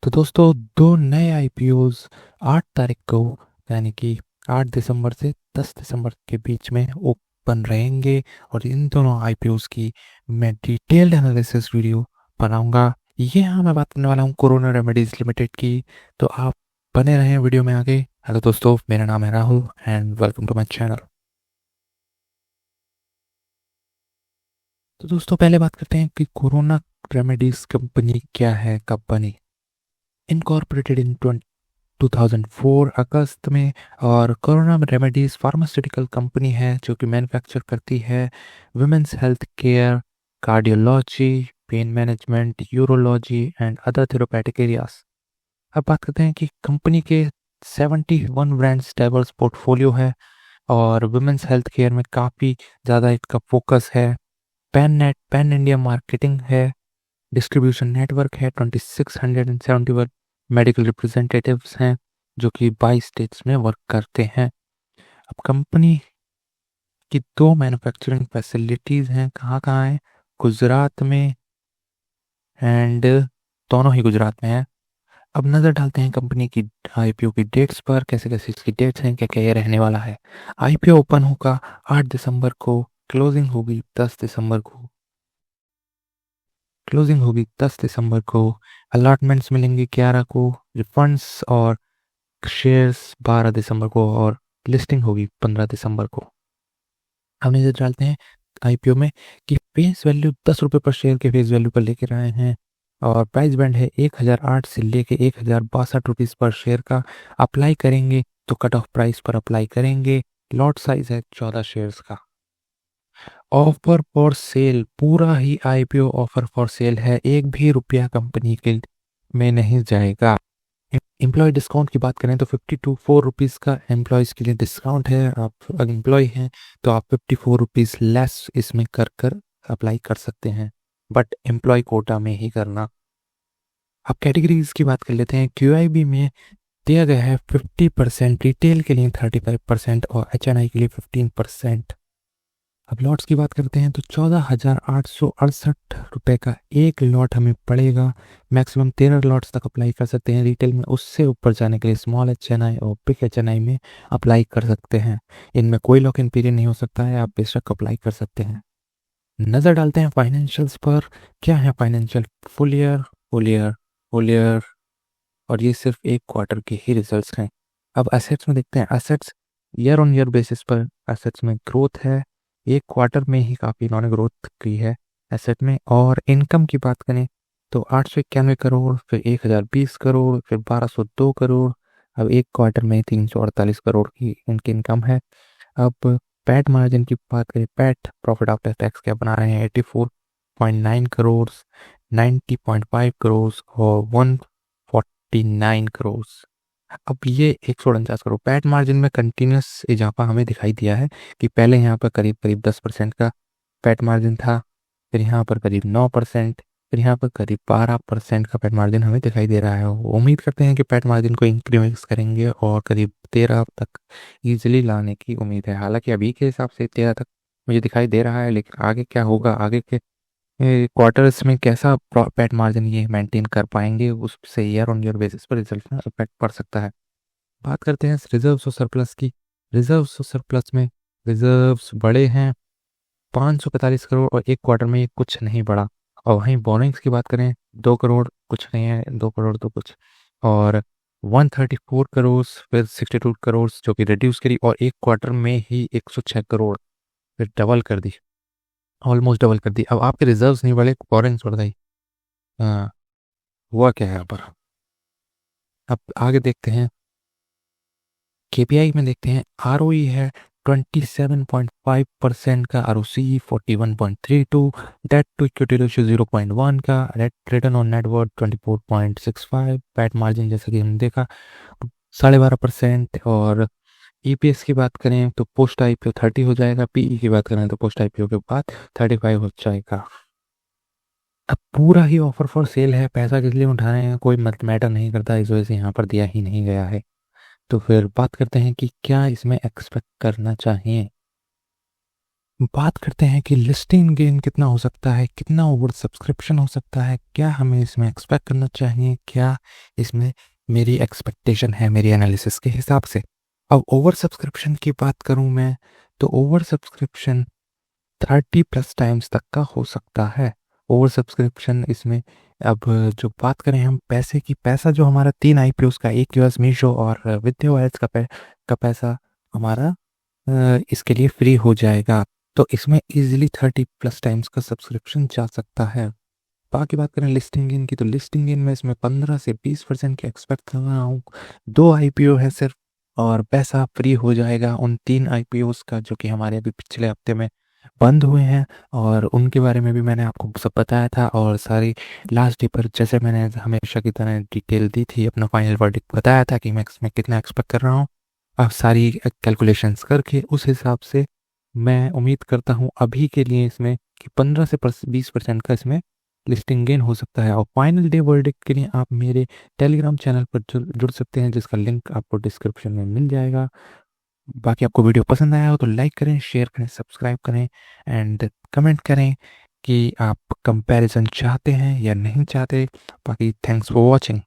तो दोस्तों दो नए आईपीओज 8 तारीख को यानी कि 8 दिसंबर से 10 दिसंबर के बीच में ओपन रहेंगे और इन दोनों आईपीओज की मैं डिटेल्ड एनालिसिस वीडियो बनाऊंगा। ये यहाँ मैं बात करने वाला हूँ कोरोना रेमेडीज लिमिटेड की। तो आप बने रहें वीडियो में आगे। हेलो दोस्तों, मेरा नाम है Rahul and welcome to my channel. तो दोस्तों पहले बात करते हैं कि कोरोना रेमेडीज कंपनी क्या है, कब बनी। इनकॉर्पोरेटेड इन 2004 अगस्त में। और कोरोना रेमेडीज फार्मास्यूटिकल कंपनी है जो कि मैन्युफैक्चर करती है women's health care, cardiology, pain management, urology and other therapeutic areas. अब बात करते हैं कि कंपनी के 71 ब्रांड्स डाइवर्स पोर्टफोलियो है और वुमेन्स हेल्थ केयर में काफ़ी ज़्यादा इसका फोकस है। पैन इंडिया मार्केटिंग है। डिस्ट्रीब्यूशन नेटवर्क है। 2671 मेडिकल रिप्रेजेंटेटिव्स हैं जो कि 22 स्टेट्स में वर्क करते हैं। अब कंपनी की दो मैन्युफैक्चरिंग फैसिलिटीज़ हैं। कहाँ कहाँ हैं? गुजरात में एंड दोनों ही गुजरात में है। अब नज़र डालते हैं कंपनी की आईपीओ की डेट्स पर, कैसे कैसे इसकी डेट्स हैं, क्या क्या ये रहने वाला है। आईपीओ ओपन होगा 8 दिसंबर को, क्लोजिंग होगी 10 दिसंबर को। अलॉटमेंट्स मिलेंगे 11 को, रिफंड्स और शेयर्स 12 दिसंबर को और लिस्टिंग होगी 15 दिसंबर को। हम नजर डालते हैं आईपीओ में कि फेस वैल्यू 10 रुपये पर शेयर के फेस वैल्यू पर लेकर आए हैं और प्राइस बैंड है 1008 से लेके 1062 रुपीज़ पर शेयर का। अप्लाई करेंगे तो कट ऑफ प्राइस पर अप्लाई करेंगे। लॉट साइज है 14 शेयर्स का। ऑफर फॉर सेल, पूरा ही आईपीओ ऑफर फॉर सेल है। एक भी रुपया कंपनी के में नहीं जाएगा। एम्प्लॉय डिस्काउंट की बात करें तो 54 रुपीज़ का एम्प्लॉयज़ के लिए डिस्काउंट है। आप अगर एम्प्लॉय हैं तो आप 54 रुपीज़ लेस इसमें कर कर अप्लाई कर सकते हैं, बट एम्प्लॉय कोटा में ही करना। अब कैटेगरीज की बात कर लेते हैं। क्यूआईबी में दिया गया है 50%, रिटेल के लिए 35% और एचएनआई के लिए 15%। अब लॉट्स की बात करते हैं तो 14,868 रुपये का एक लॉट हमें पड़ेगा। मैक्सिमम 13 लॉट्स तक अप्लाई कर सकते हैं रिटेल में। उससे ऊपर जाने के लिए स्मॉल एचएनआई और बिग एचएनआई में अप्लाई कर सकते हैं। इनमें कोई लॉक इन पीरियड नहीं हो सकता है, आप बेशक अप्लाई कर सकते हैं। नज़र डालते हैं फाइनेंशियल्स पर। क्या है फाइनेंशियल? फुल ईयर और ये सिर्फ एक क्वार्टर के ही रिजल्ट्स हैं। अब एसेट्स में देखते हैं। Assets year on year basis पर एसेट्स में ग्रोथ है। एक क्वार्टर में ही काफ़ी इन्होंने ग्रोथ की है एसेट में। और इनकम की बात करें तो 891 करोड़, फिर 1020 करोड़, फिर 1202 करोड़। अब एक क्वार्टर में 348 करोड़ की इनकी इनकम है। अब पैट मार्जिन की बात करें, पैट प्रॉफिट आफ्टर टैक्स क्या बना रहे हैं? 84.9 करोड़, 90.5 करोड़ और 149 करोड़। अब ये 149 करोड़। पैट मार्जिन में कंटिन्यूस इजाफा हमें दिखाई दिया है कि पहले यहाँ पर करीब करीब 10% का पैट मार्जिन था, फिर यहाँ पर करीब 9%, फिर यहाँ पर करीब 12% का पैट मार्जिन हमें दिखाई दे रहा है। उम्मीद करते हैं कि पैट मार्जिन को इंक्रीमेंट करेंगे और करीब 13 तक ईजिली लाने की उम्मीद है। हालांकि अभी के हिसाब से 13 तक मुझे दिखाई दे रहा है, लेकिन आगे क्या होगा, आगे के क्वार्टर्स में कैसा पैट मार्जिन ये मेंटेन कर पाएंगे, उससे ईयर ऑन ईयर बेसिस पर रिजल्ट में इफेक्ट पड़ सकता है। बात करते हैं रिजर्व्स और सरप्लस की। रिजर्व्स और सरप्लस में रिजर्व्स बड़े हैं 545 करोड़ और एक क्वार्टर में ये कुछ नहीं बढ़ा। और वहीं बोरिंग्स की बात करें 2 करोड़, कुछ नहीं है, 2 करोड़ तो कुछ। और 134 करोड़, फिर 62 करोड़ जो कि रिड्यूस करी और एक क्वार्टर में ही 106 करोड़, फिर डबल कर दी, ऑलमोस्ट डबल कर दी। अब आपके रिजर्व्स नहीं बढ़े, बोरिंग्स बढ़ गई। हाँ, हुआ क्या है यहाँ पर? अब आगे देखते हैं। केपीआई में देखते हैं। आरओई है 27.5% का, ROC 41.32, debt to equity ratio 0.1 का, return on net worth 24.65, PAT margin जैसा कि हमने देखा 12.5%। और ईपीएस की बात करें तो पोस्ट आईपीओ 30 हो जाएगा। पीई की बात करें तो पोस्ट आईपीओ के बाद 35 हो जाएगा। अब पूरा ही ऑफर फॉर सेल है, पैसा किस लिए उठा रहे हैं कोई मत मैटर नहीं करता, इस वजह से यहाँ पर दिया ही नहीं गया है। तो फिर बात करते हैं कि क्या इसमें एक्सपेक्ट करना चाहिए। बात करते हैं कि लिस्टिंग गेन कितना हो सकता है, कितना ओवर सब्सक्रिप्शन हो सकता है, क्या हमें इसमें एक्सपेक्ट करना चाहिए, क्या इसमें मेरी एक्सपेक्टेशन है मेरी एनालिसिस के हिसाब से। अब ओवर सब्सक्रिप्शन की बात करूं मैं, तो ओवर सब्सक्रिप्शन 30+ टाइम्स तक का हो सकता है। ओवर सब्सक्रिप्शन इसमें, अब जो बात करें हम पैसे की, पैसा जो हमारा 3 आईपीओस का, एक यूएस मीशो और विद्या वायर्स का पैसा हमारा इसके लिए फ्री हो जाएगा। तो इसमें इजीली 30+ टाइम्स का सब्सक्रिप्शन जा सकता है। बाकी बात करें लिस्टिंग इन की, तो लिस्टिंग इन में इसमें 15 से 20% की एक्सपेक्ट कर रहा हूँ। 2 आईपीओ है सिर्फ, और पैसा फ्री हो जाएगा उन 3 आईपीओस का जो कि हमारे अभी पिछले हफ्ते में बंद हुए हैं, और उनके बारे में भी मैंने आपको सब बताया था। और सारी लास्ट डे पर जैसे मैंने हमेशा की तरह डिटेल दी थी, अपना फाइनल वर्डिक्ट बताया था कि मैं इसमें कितना एक्सपेक्ट कर रहा हूँ। अब सारी कैलकुलेशंस करके उस हिसाब से मैं उम्मीद करता हूँ अभी के लिए इसमें कि 15 से 20% का इसमें लिस्टिंग गेन हो सकता है। और फाइनल डे वर्डिक्ट के लिए आप मेरे टेलीग्राम चैनल पर जुड़ सकते हैं, जिसका लिंक आपको डिस्क्रिप्शन में मिल जाएगा। बाकी आपको वीडियो पसंद आया हो तो लाइक करें, शेयर करें, सब्सक्राइब करें एंड कमेंट करें कि आप कंपैरिजन चाहते हैं या नहीं चाहते। बाकी थैंक्स फॉर वॉचिंग।